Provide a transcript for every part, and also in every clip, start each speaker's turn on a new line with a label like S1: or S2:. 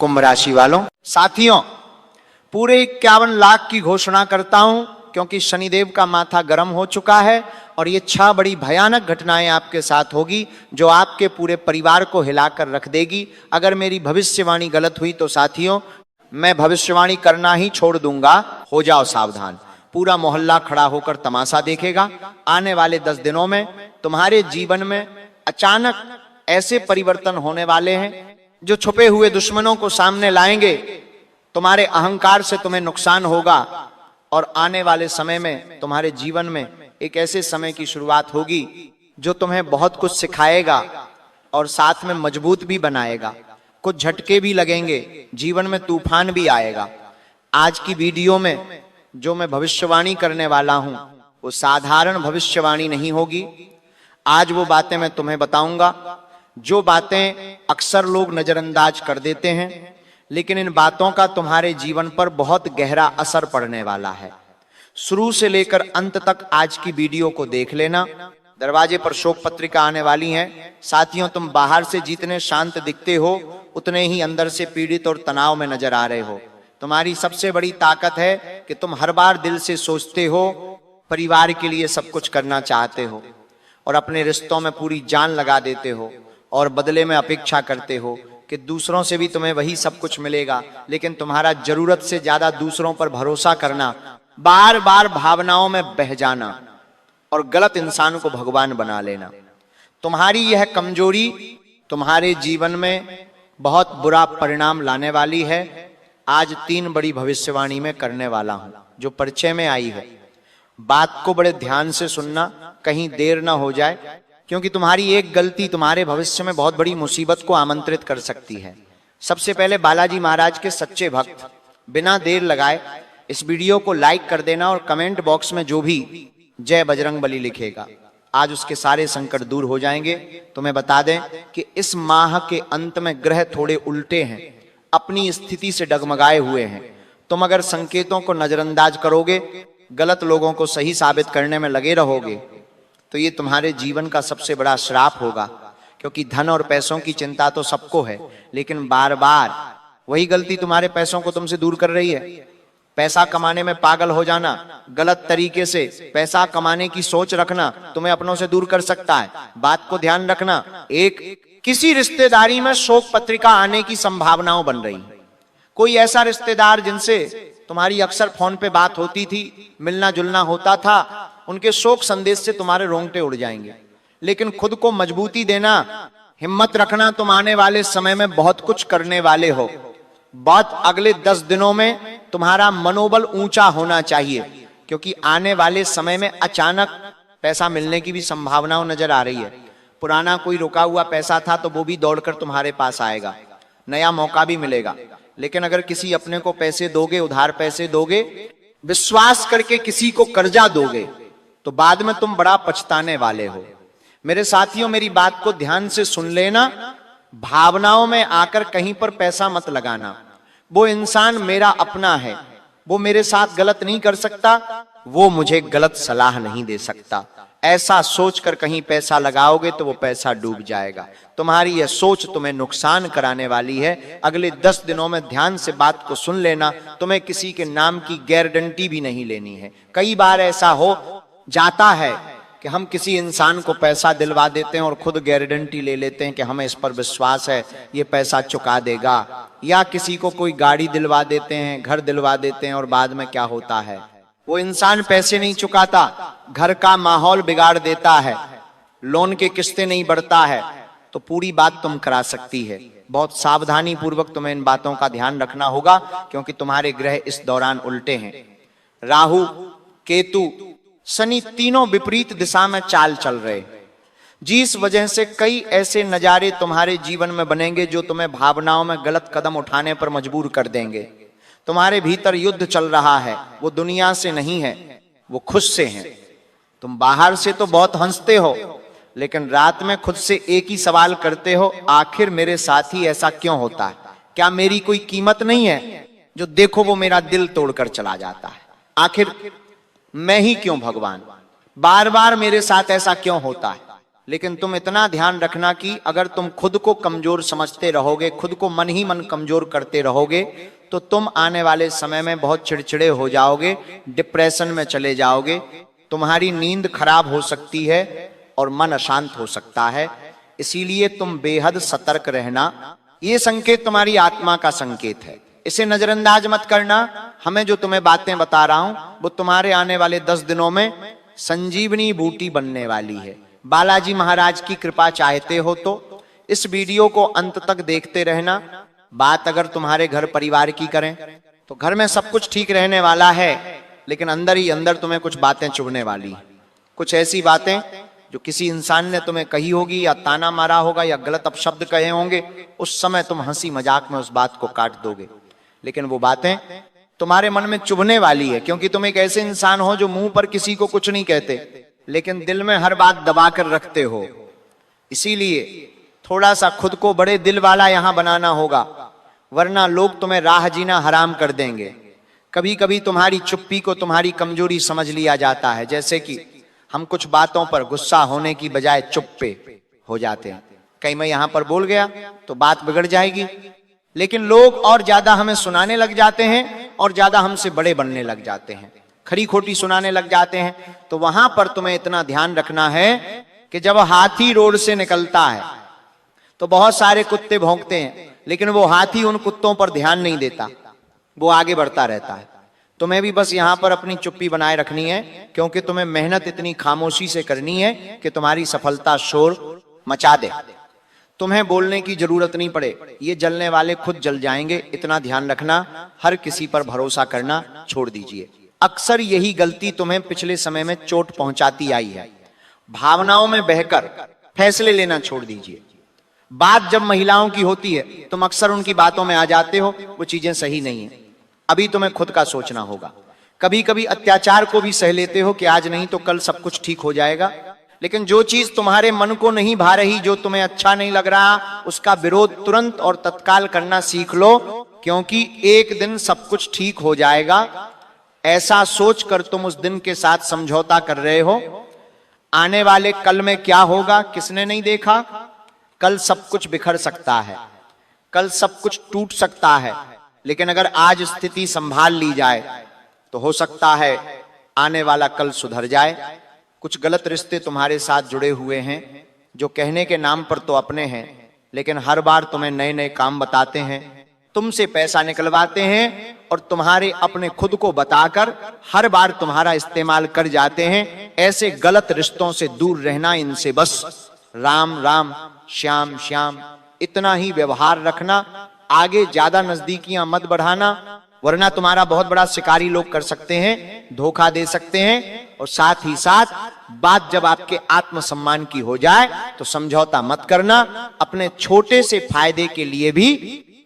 S1: कुंभ राशि वालों, साथियों, पूरे 51 लाख की घोषणा करता हूं क्योंकि शनिदेव का माथा गर्म हो चुका है और ये 6 बड़ी भयानक घटनाएं आपके साथ होगी जो आपके पूरे परिवार को हिलाकर रख देगी। अगर मेरी भविष्यवाणी गलत हुई तो साथियों मैं भविष्यवाणी करना ही छोड़ दूंगा, हो जाओ सावधान। पूरा मोहल्ला खड़ा होकर तमाशा देखेगा। आने वाले 10 दिनों में तुम्हारे जीवन में अचानक ऐसे परिवर्तन होने वाले हैं जो छुपे हुए दुश्मनों को सामने लाएंगे। तुम्हारे अहंकार से तुम्हें नुकसान होगा और आने वाले समय में तुम्हारे जीवन में एक ऐसे समय की शुरुआत होगी जो तुम्हें बहुत कुछ सिखाएगा और साथ में मजबूत भी बनाएगा। कुछ झटके भी लगेंगे, जीवन में तूफान भी आएगा। आज की वीडियो में जो मैं भविष्यवाणी करने वाला हूं वो साधारण भविष्यवाणी नहीं होगी। आज वो बातें मैं तुम्हें बताऊंगा जो बातें अक्सर लोग नजरअंदाज कर देते हैं, लेकिन इन बातों का तुम्हारे जीवन पर बहुत गहरा असर पड़ने वाला है। शुरू से लेकर अंत तक आज की वीडियो को देख लेना। दरवाजे पर शोक पत्रिका आने वाली है। साथियों, तुम बाहर से जितने शांत दिखते हो उतने ही अंदर से पीड़ित और तनाव में नजर आ रहे हो। तुम्हारी सबसे बड़ी ताकत है कि तुम हर बार दिल से सोचते हो, परिवार के लिए सब कुछ करना चाहते हो और अपने रिश्तों में पूरी जान लगा देते हो और बदले में अपेक्षा करते हो कि दूसरों से भी तुम्हें वही सब कुछ मिलेगा। लेकिन तुम्हारा जरूरत से ज्यादा दूसरों पर भरोसा करना, बार बार भावनाओं में बह जाना और गलत इंसान को भगवान बना लेना, तुम्हारी यह कमजोरी तुम्हारे जीवन में बहुत बुरा परिणाम लाने वाली है। आज 3 बड़ी भविष्यवाणी में करने वाला हूं जो परिचय में आई है। बात को बड़े ध्यान से सुनना, कहीं देर ना हो जाए, क्योंकि तुम्हारी एक गलती तुम्हारे भविष्य में बहुत बड़ी मुसीबत को आमंत्रित कर सकती है। सबसे पहले बालाजी महाराज के सच्चे भक्त बिना देर लगाए इस वीडियो को लाइक कर देना और कमेंट बॉक्स में जो भी जय बजरंगबली लिखेगा आज उसके सारे संकट दूर हो जाएंगे। तुम्हें बता दें कि इस माह के अंत में ग्रह थोड़े उल्टे हैं, अपनी स्थिति से डगमगाए हुए हैं। तुम अगर संकेतों को नजरअंदाज करोगे, गलत लोगों को सही साबित करने में लगे रहोगे तो ये तुम्हारे जीवन का सबसे बड़ा श्राप होगा। क्योंकि धन और पैसों की चिंता तो सबको है, लेकिन बार बार वही गलती तुम्हारे पैसों को तुमसे दूर कर रही है। पैसा कमाने में पागल हो जाना, गलत तरीके से पैसा कमाने की सोच रखना तुम्हें अपनों से दूर कर सकता है। बात को ध्यान रखना, एक किसी रिश्तेदारी में शोक पत्रिका आने की संभावनाओं बन रही। कोई ऐसा रिश्तेदार जिनसे तुम्हारी अक्सर फोन पे बात होती थी, मिलना जुलना होता था, उनके शोक संदेश से तुम्हारे रोंगटे उड़ जाएंगे। लेकिन खुद को मजबूती देना, हिम्मत रखना, तुम आने वाले समय में बहुत कुछ करने वाले हो। बहुत अगले 10 दिनों में तुम्हारा मनोबल ऊंचा होना चाहिए, क्योंकि आने वाले समय में अचानक पैसा मिलने की भी संभावनाओं नजर आ रही है। पुराना कोई रुका हुआ पैसा था तो वो भी दौड़कर तुम्हारे पास आएगा, नया मौका भी मिलेगा। लेकिन अगर किसी अपने को पैसे दोगे, उधार पैसे दोगे, विश्वास करके किसी को कर्जा दोगे तो बाद में तुम बड़ा पछताने वाले हो। मेरे साथियों, मेरी बात को ध्यान से सुन लेना। भावनाओं में आकर कहीं पर पैसा मत लगाना। वो इंसान मेरा अपना है, वो मेरे साथ गलत नहीं कर सकता, वो मुझे गलत सलाह नहीं दे सकता, ऐसा सोचकर कहीं पैसा लगाओगे तो वो पैसा डूब जाएगा। तुम्हारी यह सोच तुम्हें नुकसान कराने वाली है। अगले 10 दिनों में ध्यान से बात को सुन लेना। तुम्हें किसी के नाम की गारंटी भी नहीं लेनी है। कई बार ऐसा हो जाता है कि हम किसी इंसान को पैसा दिलवा देते हैं और खुद गारंटी ले लेते हैं कि हमें इस पर विश्वास है, ये पैसा चुका देगा। या किसी को कोई गाड़ी दिलवा देते हैं, घर दिलवा देते हैं और बाद में क्या होता है, वो इंसान पैसे नहीं चुकाता, घर का माहौल बिगाड़ देता है, लोन के किस्तें नहीं बढ़ता है, तो पूरी बात तुम करा सकती है। बहुत सावधानी पूर्वक तुम्हें इन बातों का ध्यान रखना होगा, क्योंकि तुम्हारे ग्रह इस दौरान उल्टे हैं। राहु, केतु, शनि तीनों विपरीत दिशा में चाल चल रहे, जिस वजह से कई ऐसे नजारे तुम्हारे जीवन में बनेंगे जो तुम्हें भावनाओं में गलत कदम उठाने पर मजबूर कर देंगे। तुम्हारे भीतर युद्ध चल रहा है, वो दुनिया से नहीं है, वो खुद से है। तुम बाहर से तो बहुत हंसते हो, लेकिन रात में खुद से एक ही सवाल करते हो, आखिर मेरे साथ ही ऐसा क्यों होता है? क्या मेरी कोई कीमत नहीं है? जो देखो वो मेरा दिल तोड़कर चला जाता है। आखिर मैं ही क्यों भगवान, बार बार मेरे साथ ऐसा क्यों होता है? लेकिन तुम इतना ध्यान रखना कि अगर तुम खुद को कमजोर समझते रहोगे, खुद को मन ही मन कमजोर करते रहोगे, तो तुम आने वाले समय में बहुत चिड़चिड़े हो जाओगे, डिप्रेशन में चले जाओगे, तुम्हारी नींद खराब हो सकती है और मन अशांत हो सकता है। इसीलिए तुम बेहद सतर्क रहना। ये संकेत तुम्हारी आत्मा का संकेत है, इसे नजरअंदाज मत करना। हमें जो तुम्हें बातें बता रहा हूं वो तुम्हारे आने वाले 10 दिनों में संजीवनी बूटी बनने वाली है। बालाजी महाराज की कृपा चाहते हो तो इस वीडियो को अंत तक देखते रहना। बात अगर तुम्हारे घर परिवार की करें तो घर में सब कुछ ठीक रहने वाला है, लेकिन अंदर ही अंदर तुम्हें कुछ बातें चुभने वाली, कुछ ऐसी बातें जो किसी इंसान ने तुम्हें कही होगी या ताना मारा होगा या गलत अपशब्द कहे होंगे। उस समय तुम हंसी मजाक में उस बात को काट दोगे, लेकिन वो बातें तुम्हारे मन में चुभने वाली है, क्योंकि तुम एक ऐसे इंसान हो जो मुंह पर किसी को कुछ नहीं कहते, लेकिन दिल में हर बात दबा कर रखते हो। इसीलिए थोड़ा सा खुद को बड़े दिल वाला यहां बनाना होगा, वरना लोग तुम्हें राह जीना हराम कर देंगे। कभी कभी तुम्हारी चुप्पी को तुम्हारी कमजोरी समझ लिया जाता है, जैसे कि हम कुछ बातों पर गुस्सा होने की बजाय चुप पे हो जाते हैं। कहीं मैं यहां पर बोल गया तो बात बिगड़ जाएगी, लेकिन लोग और ज्यादा हमें सुनाने लग जाते हैं और ज्यादा हमसे बड़े बनने लग जाते हैं, खरी खोटी सुनाने लग जाते हैं। तो वहां पर तुम्हें इतना ध्यान रखना है कि जब हाथी रोड से निकलता है तो बहुत सारे कुत्ते भौंकते हैं, लेकिन वो हाथी उन कुत्तों पर ध्यान नहीं देता, वो आगे बढ़ता रहता है। तुम्हें भी बस यहां पर अपनी चुप्पी बनाए रखनी है, क्योंकि तुम्हें मेहनत इतनी खामोशी से करनी है कि तुम्हारी सफलता शोर मचा दे, तुम्हें बोलने की जरूरत नहीं पड़े, ये जलने वाले खुद जल जाएंगे। इतना ध्यान रखना, हर किसी पर भरोसा करना छोड़ दीजिए। अक्सर यही गलती तुम्हें पिछले समय में चोट पहुंचाती आई है। भावनाओं में बहकर फैसले लेना छोड़ दीजिए। बात जब महिलाओं की होती है तुम अक्सर उनकी बातों में आ जाते हो, वो चीजें सही नहीं है। अभी तुम्हें खुद का सोचना होगा। कभी कभी अत्याचार को भी सह लेते हो कि आज नहीं तो कल सब कुछ ठीक हो जाएगा, लेकिन जो चीज तुम्हारे मन को नहीं भा रही, जो तुम्हें अच्छा नहीं लग रहा, उसका विरोध तुरंत और तत्काल करना सीख लो, क्योंकि एक दिन सब कुछ ठीक हो जाएगा। ऐसा सोचकर तुम उस दिन के साथ समझौता कर रहे हो। आने वाले कल में क्या होगा किसने नहीं देखा। कल सब कुछ बिखर सकता है, कल सब कुछ टूट सकता है, लेकिन अगर आज स्थिति संभाल ली जाए तो हो सकता है आने वाला कल सुधर जाए। कुछ गलत रिश्ते तुम्हारे साथ जुड़े हुए हैं जो कहने के नाम पर तो अपने हैं, लेकिन हर बार तुम्हें नए नए काम बताते हैं, तुमसे पैसा निकलवाते हैं और तुम्हारे अपने खुद को बताकर हर बार तुम्हारा इस्तेमाल कर जाते हैं। ऐसे गलत रिश्तों से दूर रहना, इनसे बस राम राम श्याम श्याम इतना ही व्यवहार रखना। आगे ज्यादा नजदीकियां मत बढ़ाना, वरना तुम्हारा बहुत बड़ा शिकारी लोग कर सकते हैं, धोखा दे सकते हैं। और साथ ही साथ बात जब आपके आत्मसम्मान की हो जाए तो समझौता मत करना। अपने छोटे से फायदे के लिए भी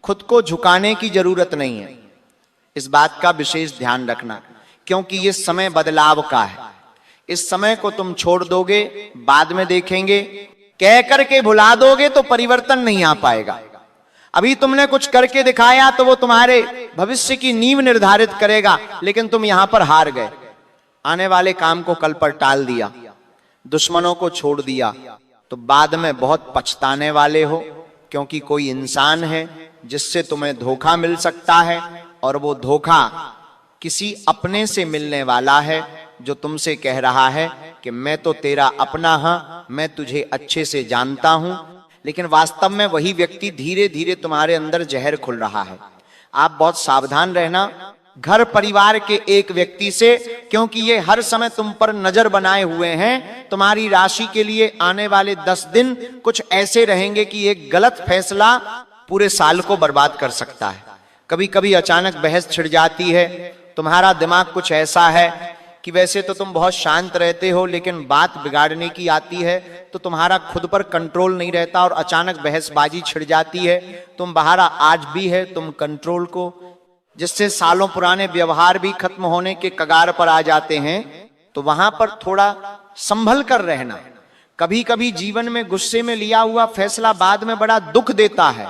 S1: खुद को झुकाने की जरूरत नहीं है, इस बात का विशेष ध्यान रखना, क्योंकि ये समय बदलाव का है। इस समय को तुम छोड़ दोगे, बाद में देखेंगे, कह करके भुला दोगे तो परिवर्तन नहीं आ पाएगा। अभी तुमने कुछ करके दिखाया तो वो तुम्हारे भविष्य की नींव निर्धारित करेगा, लेकिन तुम यहां पर हार गए। आने वाले काम को कल पर टाल दिया, दुश्मनों को छोड़ दिया, तो बाद में बहुत पछताने वाले हो, क्योंकि कोई इंसान है जिससे तुम्हें धोखा मिल सकता है, और वो धोखा किसी अपने से मिलने वाला है जो तुमसे कह रहा है कि मैं तो तेरा अपना हूं, मैं तुझे अच्छे से जानता हूं, लेकिन वास्तव में वही व्यक्ति धीरे धीरे तुम्हारे अंदर जहर खुल रहा है। आप बहुत सावधान रहना घर परिवार के एक व्यक्ति से, क्योंकि ये हर समय तुम पर नजर बनाए हुए हैं। तुम्हारी राशि के लिए आने वाले 10 दिन कुछ ऐसे रहेंगे कि एक गलत फैसला पूरे साल को बर्बाद कर सकता है। कभी कभी अचानक बहस छिड़ जाती है, तुम्हारा दिमाग कुछ ऐसा है कि वैसे तो तुम बहुत शांत रहते हो, लेकिन बात बिगाड़ने की आती है तो तुम्हारा खुद पर कंट्रोल नहीं रहता और अचानक बहसबाजी छिड़ जाती है। तुम बहारा आज भी है तुम कंट्रोल को, जिससे सालों पुराने व्यवहार भी खत्म होने के कगार पर आ जाते हैं। तो वहां पर थोड़ा संभल कर रहना। कभी कभी जीवन में गुस्से में लिया हुआ फैसला बाद में बड़ा दुख देता है,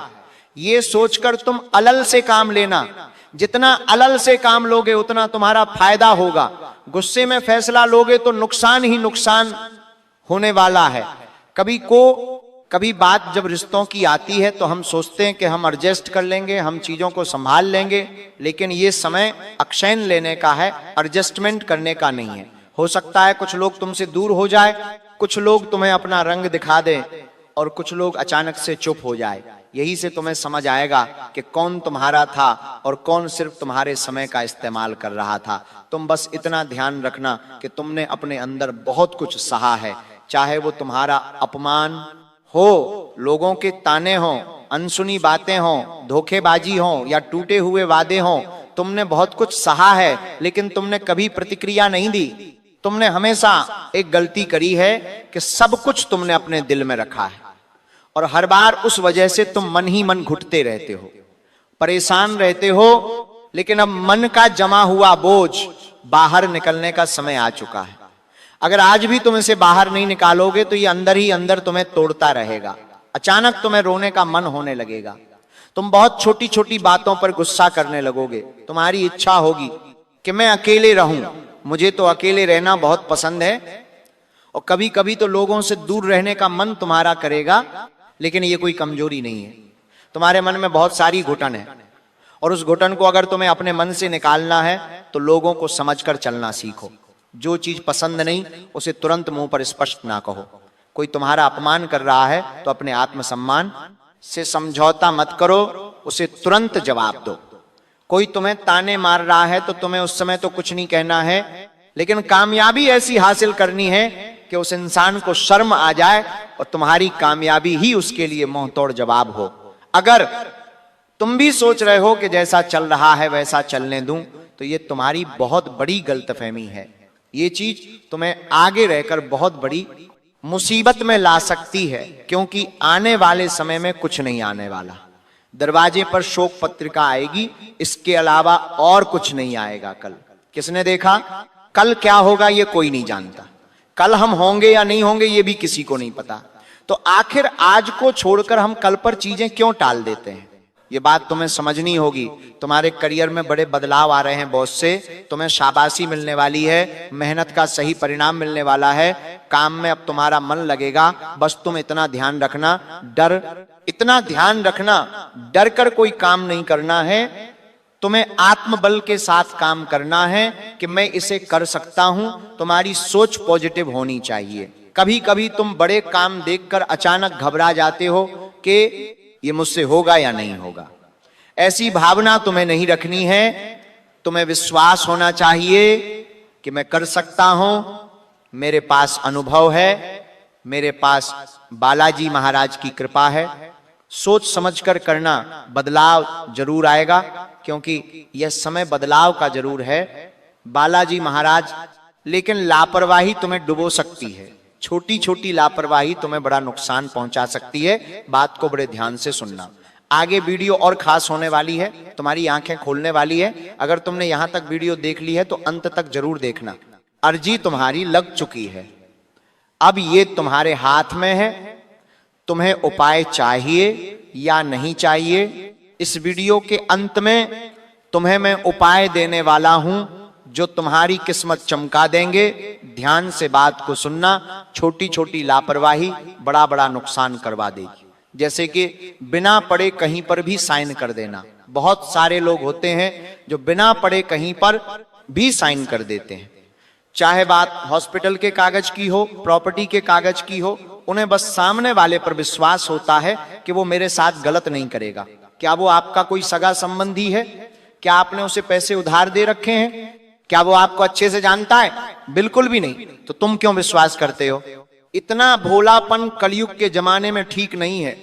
S1: ये सोचकर तुम अलल से काम लेना। जितना अलल से काम लोगे उतना तुम्हारा फायदा होगा। गुस्से में फैसला लोगे तो नुकसान ही नुकसान होने वाला है। कभी बात जब रिश्तों की आती है तो हम सोचते हैं कि हम एडजस्ट कर लेंगे, हम चीजों को संभाल लेंगे, लेकिन ये समय अक्षयन लेने का है, एडजस्टमेंट करने का नहीं है। हो सकता है कुछ लोग तुमसे दूर हो जाए, कुछ लोग तुम्हें अपना रंग दिखा दें और कुछ लोग अचानक से चुप हो जाए। यही से तुम्हें समझ आएगा कि कौन तुम्हारा था और कौन सिर्फ तुम्हारे समय का इस्तेमाल कर रहा था। तुम बस इतना ध्यान रखना कि तुमने अपने अंदर बहुत कुछ सहा है, चाहे वो तुम्हारा अपमान हो, लोगों के ताने हों, अनसुनी बातें हों, धोखेबाजी हो या टूटे हुए वादे हों, तुमने बहुत कुछ सहा है, लेकिन तुमने कभी प्रतिक्रिया नहीं दी। तुमने हमेशा एक गलती करी है कि सब कुछ तुमने अपने दिल में रखा है और हर बार उस वजह से तुम मन ही मन घुटते रहते हो, परेशान रहते हो। लेकिन अब मन का जमा हुआ बोझ बाहर निकलने का समय आ चुका है। अगर आज भी तुम इसे बाहर नहीं निकालोगे तो ये अंदर ही अंदर तुम्हें तोड़ता रहेगा। अचानक तुम्हें रोने का मन होने लगेगा, तुम बहुत छोटी छोटी बातों पर गुस्सा करने लगोगे। तुम्हारी इच्छा होगी कि मैं अकेले रहूं, मुझे तो अकेले रहना बहुत पसंद है। और कभी कभी तो लोगों से दूर रहने का मन तुम्हारा करेगा, लेकिन ये कोई कमजोरी नहीं है। तुम्हारे मन में बहुत सारी घुटन है और उस घुटन को अगर तुम्हें अपने मन से निकालना है तो लोगों को समझकर चलना सीखो। जो चीज पसंद नहीं उसे तुरंत मुंह पर स्पष्ट ना कहो। कोई तुम्हारा अपमान कर रहा है तो अपने आत्मसम्मान से समझौता मत करो, उसे तुरंत जवाब दो। कोई तुम्हें ताने मार रहा है तो तुम्हें उस समय तो कुछ नहीं कहना है, लेकिन कामयाबी ऐसी हासिल करनी है कि उस इंसान को शर्म आ जाए और तुम्हारी कामयाबी ही उसके लिए मुंह तोड़ जवाब हो। अगर तुम भी सोच रहे हो कि जैसा चल रहा है वैसा चलने दूं, तो ये तुम्हारी बहुत बड़ी गलतफहमी है। ये चीज तुम्हें आगे रहकर बहुत बड़ी मुसीबत में ला सकती है, क्योंकि आने वाले समय में कुछ नहीं आने वाला। दरवाजे पर शोक पत्रिका आएगी, इसके अलावा और कुछ नहीं आएगा। कल किसने देखा? कल क्या होगा ये कोई नहीं जानता। कल हम होंगे या नहीं होंगे ये भी किसी को नहीं पता। तो आखिर आज को छोड़कर हम कल पर चीजें क्यों टाल देते हैं? ये बात तुम्हें समझनी होगी। तुम्हारे करियर में बड़े बदलाव आ रहे हैं बॉस से, तुम्हें शाबाशी मिलने वाली है, मेहनत का सही परिणाम मिलने वाला है, काम में अब तुम्हारा मन लगेगा। बस तुम इतना ध्यान रखना, इतना ध्यान रखना, डर कर कोई काम नहीं करना है। तुम्हें आत्मबल के साथ काम करना है कि मैं इसे कर सकता हूं। तुम्हारी सोच पॉजिटिव होनी चाहिए। कभी कभी तुम बड़े काम देखकर अचानक घबरा जाते हो कि ये मुझसे होगा या नहीं होगा। ऐसी भावना तुम्हें नहीं रखनी है। तुम्हें विश्वास होना चाहिए कि मैं कर सकता हूं, मेरे पास अनुभव है, मेरे पास बालाजी महाराज की कृपा है। सोच समझकर करना, बदलाव जरूर आएगा, क्योंकि यह समय बदलाव का जरूर है। बालाजी महाराज, लेकिन लापरवाही तुम्हें डुबो सकती है। छोटी छोटी लापरवाही तुम्हें बड़ा नुकसान पहुंचा सकती है। बात को बड़े ध्यान से सुनना। आगे वीडियो और खास होने वाली है, तुम्हारी आंखें खोलने वाली है। अगर तुमने यहां तक वीडियो देख ली है तो अंत तक जरूर देखना। अर्जी तुम्हारी लग चुकी है, अब ये तुम्हारे हाथ में है। तुम्हें उपाय चाहिए या नहीं चाहिए, इस वीडियो के अंत में तुम्हें मैं उपाय देने वाला हूं जो तुम्हारी किस्मत चमका देंगे। ध्यान से बात को सुनना। छोटी छोटी लापरवाही बड़ा बड़ा नुकसान करवा देगी। जैसे कि बिना पढ़े कहीं पर भी साइन कर देना। बहुत सारे लोग होते हैं जो बिना पढ़े कहीं पर भी साइन कर देते हैं, चाहे बात हॉस्पिटल के कागज की हो, प्रॉपर्टी के कागज की हो। उन्हें बस सामने वाले पर विश्वास होता है कि वो मेरे साथ गलत नहीं करेगा। क्या वो आपका कोई सगा संबंधी है? क्या आपने उसे पैसे उधार दे रखे हैं? क्या वो आपको अच्छे से जानता है? बिल्कुल भी नहीं। तो तुम क्यों विश्वास करते हो? इतना भोलापन कलयुग के जमाने में ठीक नहीं है।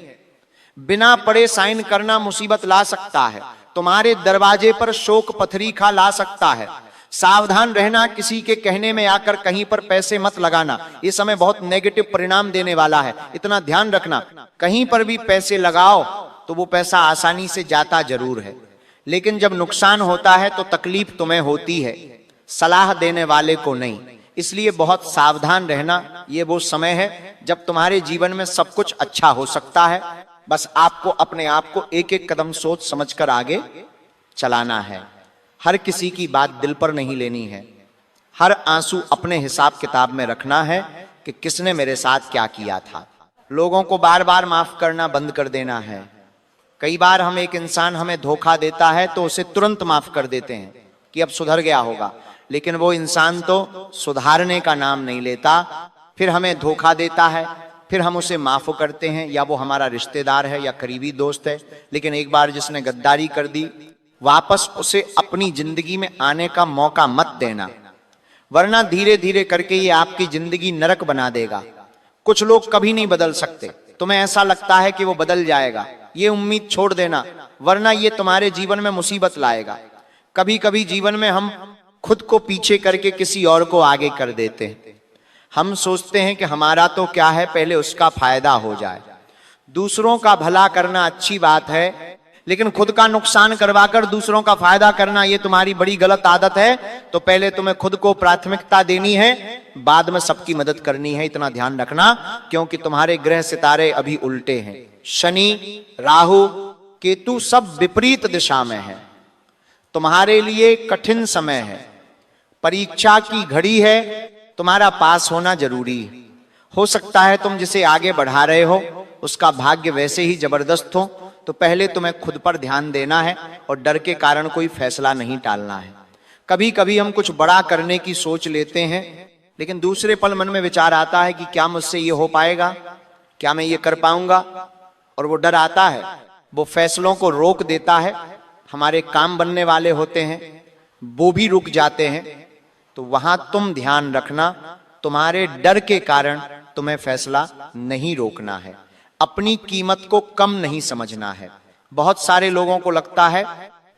S1: बिना पढ़े साइन करना मुसीबत ला सकता है, तुम्हारे दरवाजे पर शोक पथरीखा ला सकता है। सावधान रहना, किसी के कहने में आकर कहीं पर पैसे मत लगाना। ये समय बहुत नेगेटिव परिणाम देने वाला है, इतना ध्यान रखना। कहीं पर भी पैसे लगाओ तो वो पैसा आसानी से जाता जरूर है, लेकिन जब नुकसान होता है तो तकलीफ तुम्हें होती है, सलाह देने वाले को नहीं। इसलिए बहुत सावधान रहना। ये वो समय है जब तुम्हारे जीवन में सब कुछ अच्छा हो सकता है। बस आपको अपने आप को एक एक कदम सोच समझकर आगे चलाना है। हर किसी की बात दिल पर नहीं लेनी है। हर आंसू अपने हिसाब किताब में रखना है कि किसने मेरे साथ क्या किया था। लोगों को बार बार माफ करना बंद कर देना है। कई बार हम एक इंसान हमें धोखा देता है तो उसे तुरंत माफ कर देते हैं कि अब सुधर गया होगा, लेकिन वो इंसान तो सुधारने का नाम नहीं लेता, फिर हमें धोखा देता है, फिर हम उसे माफ करते हैं, या वो हमारा रिश्तेदार है या करीबी दोस्त है, लेकिन एक बार जिसने गद्दारी कर दी वापस उसे अपनी जिंदगी में आने का मौका मत देना, वरना धीरे धीरे करके ये आपकी जिंदगी नरक बना देगा। कुछ लोग कभी नहीं बदल सकते, तुम्हें ऐसा लगता है कि वो बदल जाएगा, ये उम्मीद छोड़ देना, वरना ये तुम्हारे जीवन में मुसीबत लाएगा। कभी कभी जीवन में हम खुद को पीछे करके किसी और को आगे कर देते हैं। हम सोचते हैं कि हमारा तो क्या है, पहले उसका फायदा हो जाए। दूसरों का भला करना अच्छी बात है, लेकिन खुद का नुकसान करवाकर दूसरों का फायदा करना ये तुम्हारी बड़ी गलत आदत है। तो पहले तुम्हें खुद को प्राथमिकता देनी है, बाद में सबकी मदद करनी है, इतना ध्यान रखना, क्योंकि तुम्हारे ग्रह सितारे अभी उल्टे हैं। शनि, राहु, केतु सब विपरीत दिशा में है। तुम्हारे लिए कठिन समय है, परीक्षा की घड़ी है, तुम्हारा पास होना जरूरी है। हो सकता है तुम जिसे आगे बढ़ा रहे हो उसका भाग्य वैसे ही जबरदस्त हो, तो पहले तुम्हें खुद पर ध्यान देना है और डर के कारण कोई फैसला नहीं टालना है। कभी कभी हम कुछ बड़ा करने की सोच लेते हैं, लेकिन दूसरे पल मन में विचार आता है कि क्या मुझसे ये हो पाएगा, क्या मैं ये कर पाऊंगा, और वो डर आता है, वो फैसलों को रोक देता है। हमारे काम बनने वाले होते हैं वो भी रुक जाते हैं। तो वहां तुम ध्यान रखना, तुम्हारे डर के कारण तुम्हें फैसला नहीं रोकना है, अपनी कीमत को कम नहीं समझना है। बहुत सारे लोगों को लगता है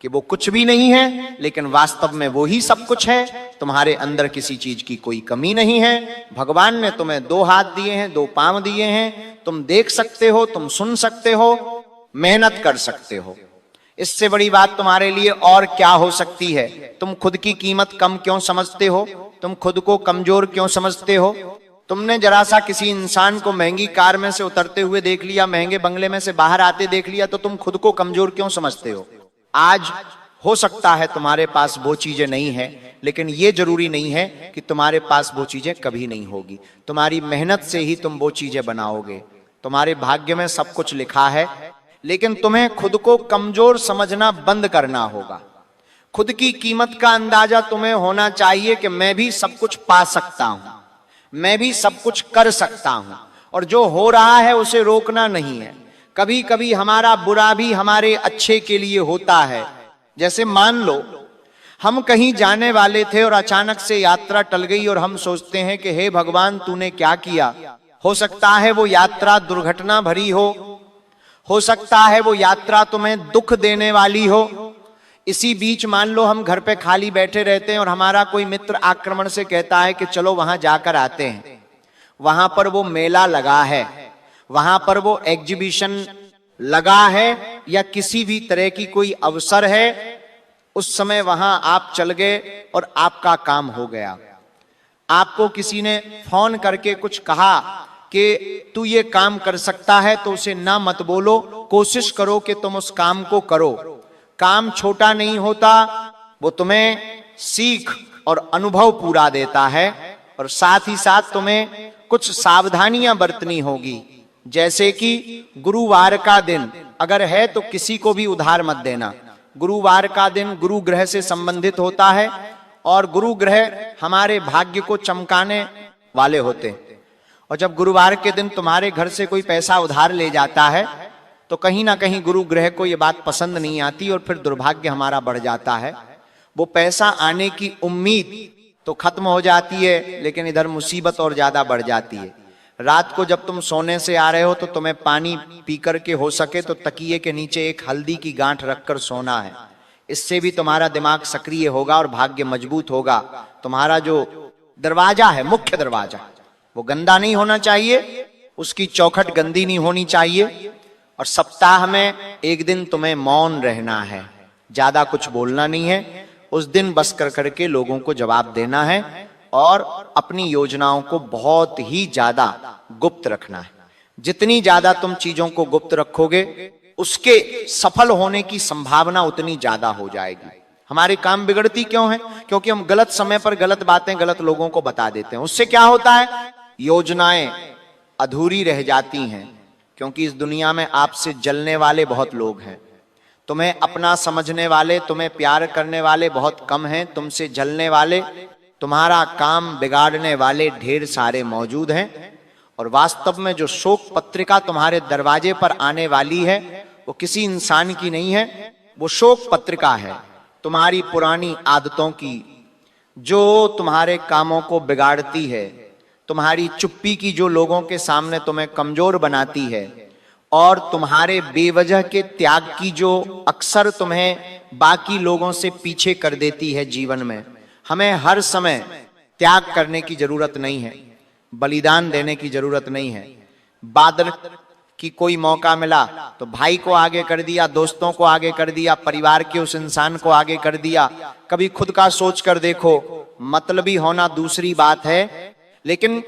S1: कि वो कुछ भी नहीं है, लेकिन वास्तव में वो ही सब कुछ है। तुम्हारे अंदर किसी चीज की कोई कमी नहीं है। भगवान ने तुम्हें 2 हाथ दिए हैं, 2 पांव दिए हैं, तुम देख सकते हो, तुम सुन सकते हो, मेहनत कर सकते हो। इससे बड़ी बात तुम्हारे लिए और क्या हो सकती है। तुम खुद की कीमत कम क्यों समझते हो, तुम खुद को कमजोर क्यों समझते हो। तुमने जरा सा किसी इंसान को महंगी कार में से उतरते हुए देख लिया, महंगे बंगले में से बाहर आते देख लिया, तो तुम खुद को कमजोर क्यों समझते हो। आज हो सकता है तुम्हारे पास वो चीजें नहीं है, लेकिन ये जरूरी नहीं है कि तुम्हारे पास वो चीजें कभी नहीं होगी। तुम्हारी मेहनत से ही तुम वो चीजें बनाओगे। तुम्हारे भाग्य में सब कुछ लिखा है, लेकिन तुम्हें खुद को कमजोर समझना बंद करना होगा। खुद की कीमत का अंदाजा तुम्हें होना चाहिए कि मैं भी सब कुछ पा सकता हूं, मैं भी सब कुछ कर सकता हूं, और जो हो रहा है उसे रोकना नहीं है। कभी कभी हमारा बुरा भी हमारे अच्छे के लिए होता है। जैसे मान लो हम कहीं जाने वाले थे और अचानक से यात्रा टल गई और हम सोचते हैं कि हे भगवान तूने क्या किया। हो सकता है वो यात्रा दुर्घटना भरी हो सकता है वो यात्रा तुम्हें दुख देने वाली हो। इसी बीच मान लो हम घर पे खाली बैठे रहते हैं और हमारा कोई मित्र आक्रमण से कहता है कि चलो वहां जाकर आते हैं। वहां पर वो मेला लगा है, वहां पर वो एग्जीबिशन लगा है, या किसी भी तरह की कोई अवसर है, उस समय वहां आप चल गए और आपका काम हो गया। आपको किसी ने फोन करके कुछ कहा कि तू ये काम कर सकता है, तो उसे ना मत बोलो, कोशिश करो कि तुम उस काम को करो। काम छोटा नहीं होता, वो तुम्हें सीख और अनुभव पूरा देता है, और साथ ही साथ तुम्हें कुछ सावधानियां बरतनी होगी। जैसे कि गुरुवार का दिन अगर है तो किसी को भी उधार मत देना। गुरुवार का दिन गुरु ग्रह से संबंधित होता है, और गुरु ग्रह हमारे भाग्य को चमकाने वाले होते हैं। और जब गुरुवार के दिन तुम्हारे घर से कोई पैसा उधार ले जाता है तो कहीं ना कहीं गुरु ग्रह को यह बात पसंद नहीं आती, और फिर दुर्भाग्य हमारा बढ़ जाता है। वो पैसा आने की उम्मीद तो खत्म हो जाती है, लेकिन इधर मुसीबत और ज्यादा बढ़ जाती है। रात को जब तुम सोने से आ रहे हो तो तुम्हें पानी पी करके हो सके तो तकिए के नीचे एक हल्दी की गांठ रखकर सोना है। इससे भी तुम्हारा दिमाग सक्रिय होगा और भाग्य मजबूत होगा। तुम्हारा जो दरवाजा है, मुख्य दरवाजा, वो गंदा नहीं होना चाहिए, उसकी चौखट गंदी नहीं होनी चाहिए। और सप्ताह में एक दिन तुम्हें मौन रहना है, ज्यादा कुछ बोलना नहीं है। उस दिन बस कर करके लोगों को जवाब देना है और अपनी योजनाओं को बहुत ही ज्यादा गुप्त रखना है। जितनी ज्यादा तुम चीजों को गुप्त रखोगे उसके सफल होने की संभावना उतनी ज्यादा हो जाएगी। हमारे काम बिगड़ती क्यों है? क्योंकि हम गलत समय पर गलत बातें गलत लोगों को बता देते हैं। उससे क्या होता है? योजनाएं अधूरी रह जाती हैं, क्योंकि इस दुनिया में आपसे जलने वाले बहुत लोग हैं। तुम्हें अपना समझने वाले, तुम्हें प्यार करने वाले बहुत कम हैं। तुमसे जलने वाले, तुम्हारा काम बिगाड़ने वाले ढेर सारे मौजूद हैं। और वास्तव में जो शोक पत्रिका तुम्हारे दरवाजे पर आने वाली है वो किसी इंसान की नहीं है, वो शोक पत्रिका है तुम्हारी पुरानी आदतों की, जो तुम्हारे कामों को बिगाड़ती है, तुम्हारी चुप्पी की जो लोगों के सामने तुम्हें कमजोर बनाती है, और तुम्हारे बेवजह के त्याग की जो अक्सर तुम्हें बाकी लोगों से पीछे कर देती है जीवन में। हमें हर समय त्याग करने की जरूरत नहीं है, बलिदान देने की जरूरत नहीं है। बादल की कोई मौका मिला तो भाई को आगे कर दिया, दोस्तों को आगे कर दिया, परिवार के उस इंसान को आगे कर दिया। कभी खुद का सोच कर देखो। मतलबी होना दूसरी बात है, लेकिन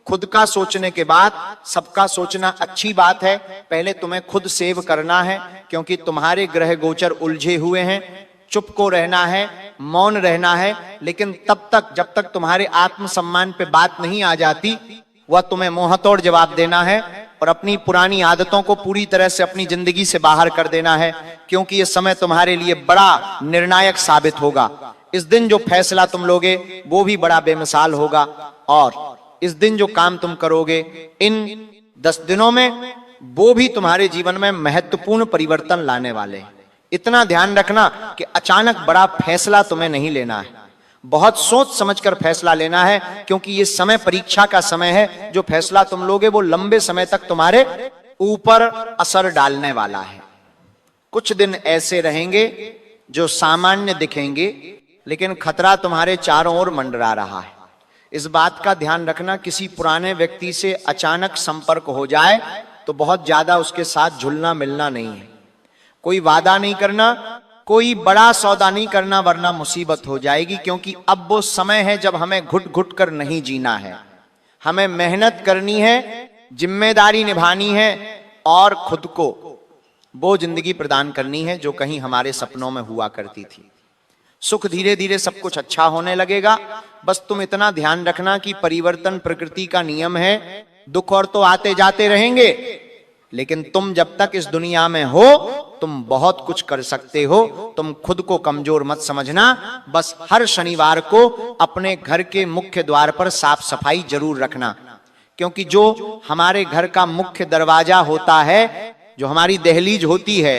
S1: खुद का सोचने के बाद सबका सोचना अच्छी बात है। पहले तुम्हें खुद सेव करना है, क्योंकि तुम्हारे ग्रह गोचर उलझे हुए हैं। चुप को रहना है, मौन रहना है, लेकिन तब तक जब तक तुम्हारे आत्मसम्मान पे बात नहीं आ जाती, वह तुम्हें मुंहतोड़ जवाब देना है और अपनी पुरानी आदतों को पूरी तरह से अपनी जिंदगी से बाहर कर देना है, क्योंकि यह समय तुम्हारे लिए बड़ा निर्णायक साबित होगा। इस दिन जो फैसला तुम लोगे वो भी बड़ा बेमिसाल होगा, और इस दिन जो काम तुम करोगे इन 10 दिनों में वो भी तुम्हारे जीवन में महत्वपूर्ण परिवर्तन लाने वाले हैं। इतना ध्यान रखना कि अचानक बड़ा फैसला तुम्हें नहीं लेना है, बहुत सोच समझकर फैसला लेना है, क्योंकि ये समय परीक्षा का समय है। जो फैसला तुम लोगे वो लंबे समय तक तुम्हारे ऊपर असर डालने वाला है। कुछ दिन ऐसे रहेंगे जो सामान्य दिखेंगे, लेकिन खतरा तुम्हारे चारों ओर मंडरा रहा है। इस बात का ध्यान रखना, किसी पुराने व्यक्ति से अचानक संपर्क हो जाए तो बहुत ज्यादा उसके साथ झुलना मिलना नहीं है। कोई वादा नहीं करना, कोई बड़ा सौदा नहीं करना, वरना मुसीबत हो जाएगी। क्योंकि अब वो समय है जब हमें घुट घुट कर नहीं जीना है, हमें मेहनत करनी है, जिम्मेदारी निभानी है और खुद को वो जिंदगी प्रदान करनी है जो कहीं हमारे सपनों में हुआ करती थी। सुख धीरे धीरे सब कुछ अच्छा होने लगेगा। बस तुम इतना ध्यान रखना कि परिवर्तन प्रकृति का नियम है। दुख और तो आते जाते रहेंगे, लेकिन तुम जब तक इस दुनिया में हो तुम बहुत कुछ कर सकते हो। तुम खुद को कमजोर मत समझना। बस हर शनिवार को अपने घर के मुख्य द्वार पर साफ सफाई जरूर रखना, क्योंकि जो हमारे घर का मुख्य दरवाजा होता है, जो हमारी दहलीज होती है,